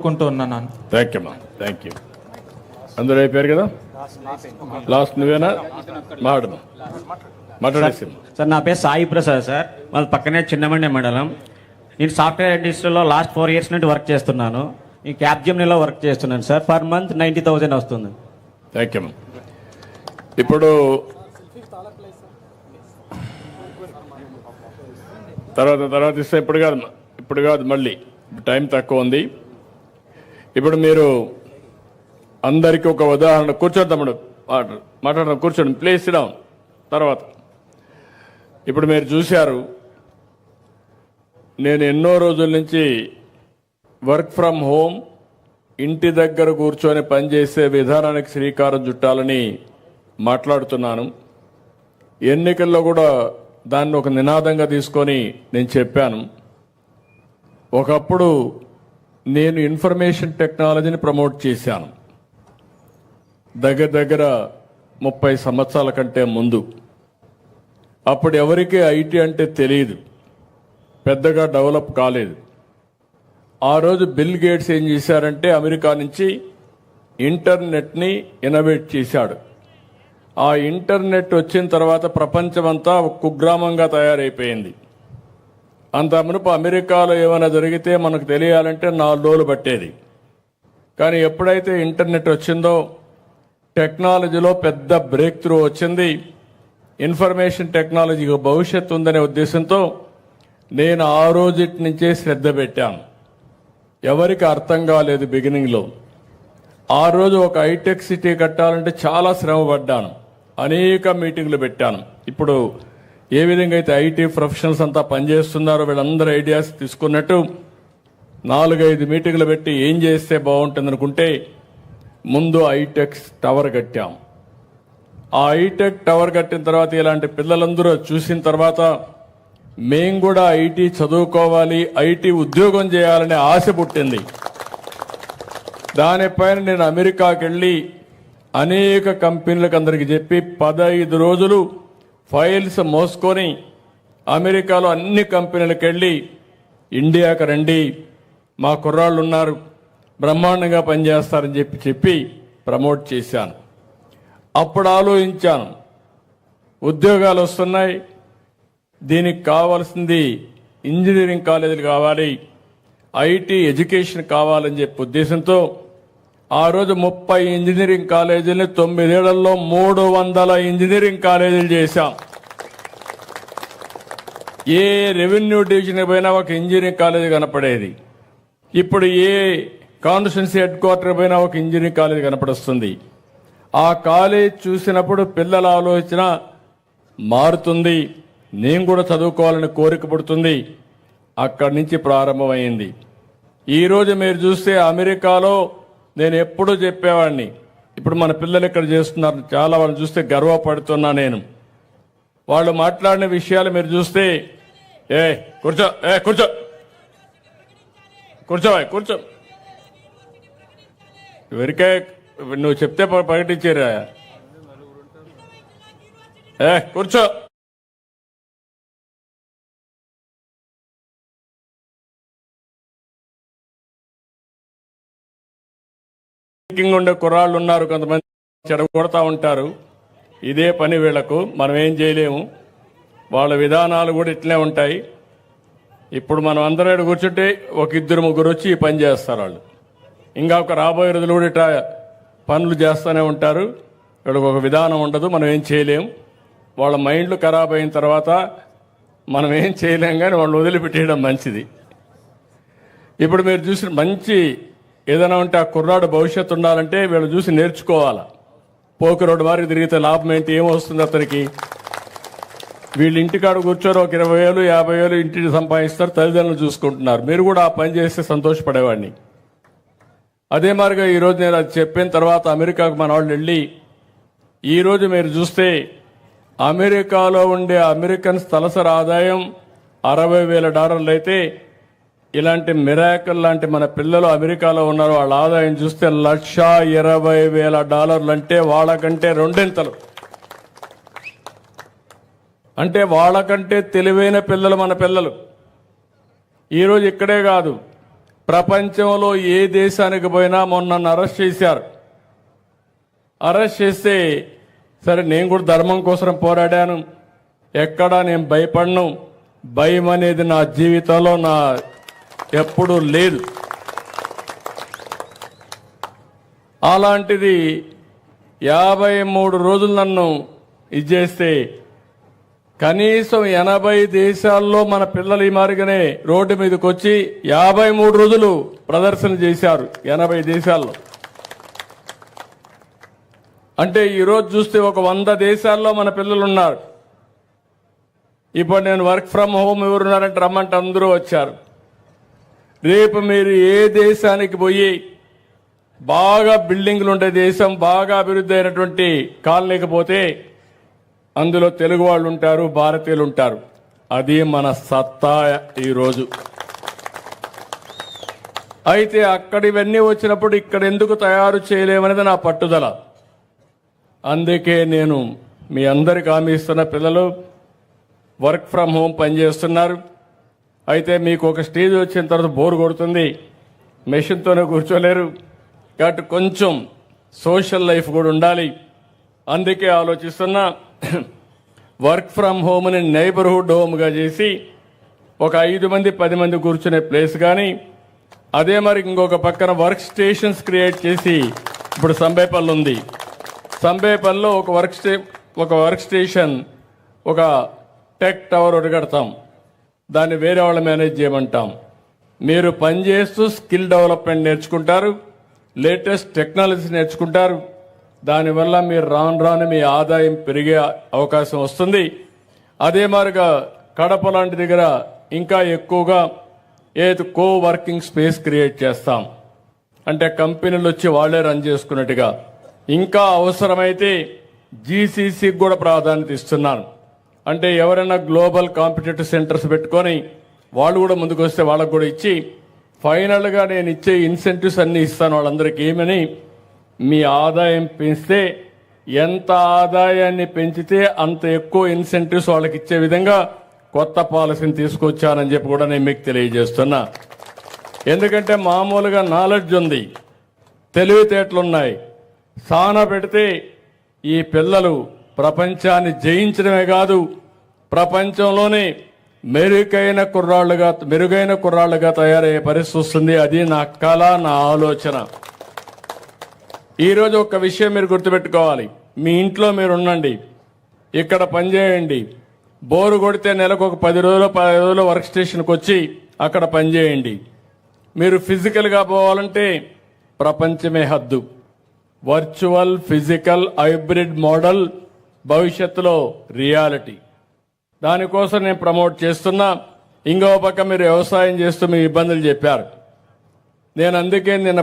కోరుకుంటున్నాను. Thank you thank you. అందరూ అయిపోయారు కదా, లాస్ట్ నువ్వేనా మాట్లాడేసి. సార్ నా పేరు సాయి ప్రసాద్ సార్, వాళ్ళ పక్కనే చిన్నమండే మండలం. నేను సాఫ్ట్వేర్ ఇండస్ట్రీలో లాస్ట్ 4 years నుండి వర్క్ చేస్తున్నాను. ఈ క్యాప్జెమినీలో వర్క్ చేస్తున్నాను సార్. పర్ మంత్ 90,000 వస్తుంది. Thank you. ఇప్పుడు తర్వాత ఇస్తే ఇప్పుడు కాదు మళ్ళీ టైం తక్కువ ఉంది. ఇప్పుడు మీరు అందరికీ ఒక ఉదాహరణ, కూర్చోండి తమ్ముడు, మాట్లాడడం కూర్చోండి, ప్లీజ్ సిట్ డౌన్. తర్వాత ఇప్పుడు మీరు చూశారు, నేను ఎన్నో రోజుల నుంచి వర్క్ ఫ్రమ్ హోమ్, ఇంటి దగ్గర కూర్చొని పనిచేసే విధానానికి శ్రీకారం చుట్టాలని మాట్లాడుతున్నాను. ఎన్నికల్లో కూడా దాన్ని ఒక నినాదంగా తీసుకొని నేను చెప్పాను. ఒకప్పుడు నేను ఇన్ఫర్మేషన్ టెక్నాలజీని ప్రమోట్ చేశాను, దగ్గర 30 సంవత్సరాల కంటే ముందు. అప్పుడు ఎవరికి ఐటీ అంటే తెలియదు, పెద్దగా డెవలప్ కాలేదు. ఆ రోజు బిల్ గేట్స్ ఏం చేశారంటే అమెరికా నుంచి ఇంటర్నెట్ని ఇన్నోవేట్ చేశాడు. ఆ ఇంటర్నెట్ వచ్చిన తర్వాత ప్రపంచమంతా ఒక కుగ్రామంగా తయారైపోయింది. అంత మునుపు అమెరికాలో ఏమైనా జరిగితే మనకు తెలియాలంటే 4 రోజులు పట్టేది. కానీ ఎప్పుడైతే ఇంటర్నెట్ వచ్చిందో టెక్నాలజీలో పెద్ద బ్రేక్ త్రూ వచ్చింది. ఇన్ఫర్మేషన్ టెక్నాలజీకి భవిష్యత్తు ఉందనే ఉద్దేశంతో నేను ఆ రోజుటి నుంచే శ్రద్ధ పెట్టాను. ఎవరికి అర్థం కాలేదు బిగినింగ్లో. ఆ రోజు ఒక హైటెక్ సిటీ కట్టాలంటే చాలా శ్రమ పడ్డాను, అనేక మీటింగ్లు పెట్టాను. ఇప్పుడు ఏ విధంగా అయితే ఐటీ ప్రొఫెషనల్స్ అంతా పనిచేస్తున్నారో వీళ్ళందరూ ఐడియాస్ తీసుకున్నట్టు 4-5 మీటింగ్లు పెట్టి ఏం చేస్తే బాగుంటుంది అనుకుంటే ముందు హైటెక్ టవర్ కట్టాం. ఆ హైటెక్ టవర్ కట్టిన తర్వాత ఇలాంటి పిల్లలందరూ చూసిన తర్వాత మేం కూడా ఐటీ చదువుకోవాలి, ఐటీ ఉద్యోగం చేయాలనే ఆశ పుట్టింది. దానిపైన నేను అమెరికాకి వెళ్ళి అనేక కంపెనీలకు అందరికి చెప్పి 15 రోజులు ఫైల్స్ మోసుకొని అమెరికాలో అన్ని కంపెనీలకు వెళ్ళి ఇండియాకి రండి, మా కుర్రాళ్ళు ఉన్నారు, బ్రహ్మాండంగా పనిచేస్తారని చెప్పి ప్రమోట్ చేశాను. అప్పుడు ఆలోచించాను, ఉద్యోగాలు వస్తున్నాయి, దీనికి కావాల్సింది ఇంజనీరింగ్ కాలేజీలు కావాలి, ఐటీ ఎడ్యుకేషన్ కావాలని చెప్పి ఉద్దేశంతో ఆ రోజు 30 ఇంజనీరింగ్ కాలేజీలని 9 ఏళ్లలో 300 ఇంజనీరింగ్ కాలేజీలు చేశాం. ఏ రెవెన్యూ డివిజన్ పోయినా ఒక ఇంజనీరింగ్ కాలేజీ కనపడేది. ఇప్పుడు ఏ కాన్స్టిట్యున్సీ హెడ్ క్వార్టర్ పోయినా ఒక ఇంజనీరింగ్ కాలేజీ కనపడొస్తుంది. ఆ కాలేజ్ చూసినప్పుడు పిల్లల ఆలోచన మారుతుంది, నేను కూడా చదువుకోవాలని కోరిక పుడుతుంది. అక్కడి నుంచి ప్రారంభమైంది. ఈరోజు మీరు చూస్తే అమెరికాలో నేను ఎప్పుడూ చెప్పేవాడిని, ఇప్పుడు మన పిల్లలు ఇక్కడ చేస్తున్నారు, చాలా వాళ్ళు చూస్తే గర్వపడుతున్నా నేను. వాళ్ళు మాట్లాడిన విషయాలు మీరు చూస్తే కూర్చో కూర్చో కూర్చో కూర్చో ఎవరికే నువ్వు చెప్తే ప్రకటించారా, కూర్చో. ఉండే కుర్రాళ్ళు ఉన్నారు, కొంతమంది చెడగొడతా ఉంటారు. ఇదే పని వీళ్లకు, మనం ఏం చేయలేము. వాళ్ళ విధానాలు కూడా ఇట్లే ఉంటాయి. ఇప్పుడు మనం అందరూ కూర్చుంటే 1-2-3 వచ్చి ఈ పని చేస్తారు వాళ్ళు. ఇంకా ఒక రాబోయే రోజులు కూడా ఇట్లా పనులు చేస్తూనే ఉంటారు. వీళ్ళకి ఒక విధానం ఉండదు, మనం ఏం చేయలేం. వాళ్ళ మైండ్లు ఖరాబ్ అయిన తర్వాత మనం ఏం చేయలేం, కానీ వాళ్ళు వదిలిపెట్టేయడం మంచిది. ఇప్పుడు మీరు చూసిన మంచి ఏదైనా ఉంటే ఆ కుర్రాడు భవిష్యత్తు ఉండాలంటే వీళ్ళు చూసి నేర్చుకోవాలా. పోకిరోడ్డు వారికి తిరిగితే లాభం ఏంటి, ఏమొస్తుంది అతనికి? వీళ్ళు ఇంటికాడ కూర్చొని ఒక 20,000-50,000 ఇంటిని సంపాదిస్తారు, తల్లిదండ్రులు చూసుకుంటున్నారు. మీరు కూడా ఆ పని చేస్తే సంతోషపడేవాడిని. అదే మాదిరిగా ఈరోజు నేను అది చెప్పిన తర్వాత అమెరికాకు మన వాళ్ళు వెళ్ళి ఈరోజు మీరు చూస్తే అమెరికాలో ఉండే అమెరికన్స్ తలసరి ఆదాయం $60,000 అయితే ఇలాంటి మిరాకిల్ లాంటి మన పిల్లలు అమెరికాలో ఉన్నారు, వాళ్ళ ఆదాయం చూస్తే $120,000 అంటే వాళ్ళకంటే 2 ఇంతలు. అంటే వాళ్ళకంటే తెలివైన పిల్లలు మన పిల్లలు. ఈరోజు ఇక్కడే కాదు, ప్రపంచంలో ఏ దేశానికి పోయినా మొన్న నన్ను అరెస్ట్ చేశారు. అరెస్ట్ చేస్తే సరే నేను కూడా ధర్మం కోసం పోరాడాను, ఎక్కడా నేను భయపడను, భయం అనేది నా జీవితంలో ఎప్పుడూ లేదు. అలాంటిది 53 రోజులు నన్ను చేస్తే కనీసం 80 దేశాల్లో మన పిల్లలు ఈ మారిగానే రోడ్డు మీదకి వచ్చి 53 రోజులు ప్రదర్శన చేశారు 80 దేశాల్లో. అంటే ఈరోజు చూస్తే ఒక 100 దేశాల్లో మన పిల్లలు ఉన్నారు. ఇప్పుడు నేను వర్క్ ఫ్రమ్ హోమ్ ఎవరున్నారంటే రమ్మంటే అందరూ వచ్చారు. రేపు మీరు ఏ దేశానికి పోయి బాగా బిల్డింగ్లు ఉండే దేశం, బాగా అభివృద్ధి అయినటువంటి కాలనీకి పోతే అందులో తెలుగు వాళ్ళు ఉంటారు, భారతీయులు ఉంటారు. అది మన సత్తా ఈరోజు. అయితే అక్కడ ఇవన్నీ వచ్చినప్పుడు ఇక్కడ ఎందుకు తయారు చేయలేమనేది నా పట్టుదల. అందుకే నేను మీ అందరికి హామీ ఇస్తున్న, పిల్లలు వర్క్ ఫ్రమ్ హోమ్ పనిచేస్తున్నారు. అయితే మీకు ఒక స్టేజ్ వచ్చిన తర్వాత బోర్ కొడుతుంది, మెషిన్తోనే కూర్చోలేరు, కాబట్టి కొంచెం సోషల్ లైఫ్ కూడా ఉండాలి. అందుకే ఆలోచిస్తున్నా, వర్క్ ఫ్రమ్ హోమ్ని నైబర్హుడ్ హోమ్గా చేసి ఒక 5 మంది 10 మంది కూర్చునే ప్లేస్ కానీ, అదే మరి ఇంకొక పక్కన వర్క్ స్టేషన్స్ క్రియేట్ చేసి, ఇప్పుడు సంబేపల్లి ఉంది, సంబేపల్లిలో ఒక వర్క్ స్టేషన్, ఒక టెక్ టవర్ ఒకటి కడతాం, దాన్ని వేరే వాళ్ళు మేనేజ్ చేయమంటాం. మీరు పనిచేస్తూ స్కిల్ డెవలప్మెంట్ నేర్చుకుంటారు, లేటెస్ట్ టెక్నాలజీ నేర్చుకుంటారు. దానివల్ల మీరు రాను మీ ఆదాయం పెరిగే అవకాశం వస్తుంది. అదే మాదిరిగా కడప లాంటి దగ్గర ఇంకా ఎక్కువగా కో వర్కింగ్ స్పేస్ క్రియేట్ చేస్తాం. అంటే కంపెనీలు వచ్చి వాళ్లే రన్ చేసుకున్నట్టుగా. ఇంకా అవసరమైతే జీసీసీకి కూడా ప్రాధాన్యత ఇస్తున్నాను. అంటే ఎవరైనా గ్లోబల్ కాంపిటేటివ్ సెంటర్స్ పెట్టుకొని వాళ్ళు కూడా ముందుకు వస్తే వాళ్ళకు కూడా ఇచ్చి, ఫైనల్గా నేను ఇచ్చే ఇన్సెంటివ్స్ అన్నీ ఇస్తాను వాళ్ళందరికీ. ఏమని, మీ ఆదాయం పెంచితే, ఎంత ఆదాయాన్ని పెంచితే అంత ఎక్కువ ఇన్సెంటివ్స్ వాళ్ళకి ఇచ్చే విధంగా కొత్త పాలసీని తీసుకొచ్చానని చెప్పి కూడా నేను మీకు తెలియజేస్తున్నా. ఎందుకంటే మామూలుగా నాలెడ్జ్ ఉంది, తెలివితేటలున్నాయి, సానా పెడితే ఈ పిల్లలు ప్రపంచాన్ని జయించడమే కాదు, ప్రపంచంలోనే మెరుగైన కుర్రాళ్లుగా తయారయ్యే పరిస్థితి వస్తుంది. అది నా కళ, నా ఆలోచన. ఈరోజు ఒక విషయం మీరు గుర్తుపెట్టుకోవాలి. మీ ఇంట్లో మీరు ఉండండి, ఇక్కడ పనిచేయండి, బోరు కొడితే నెలకు ఒక 10 రోజులు వర్క్ స్టేషన్కి వచ్చి అక్కడ పనిచేయండి. మీరు ఫిజికల్గా పోవాలంటే ప్రపంచమే హద్దు. వర్చువల్, ఫిజికల్, హైబ్రిడ్ మోడల్ భవిష్యత్తులో రియాలిటీ. దానికోసం నేను ప్రమోట్ చేస్తున్నా. ఇంకో పక్క మీరు వ్యవసాయం చేస్తూ మీ ఇబ్బందులు చెప్పారు. నేను అందుకే నిన్న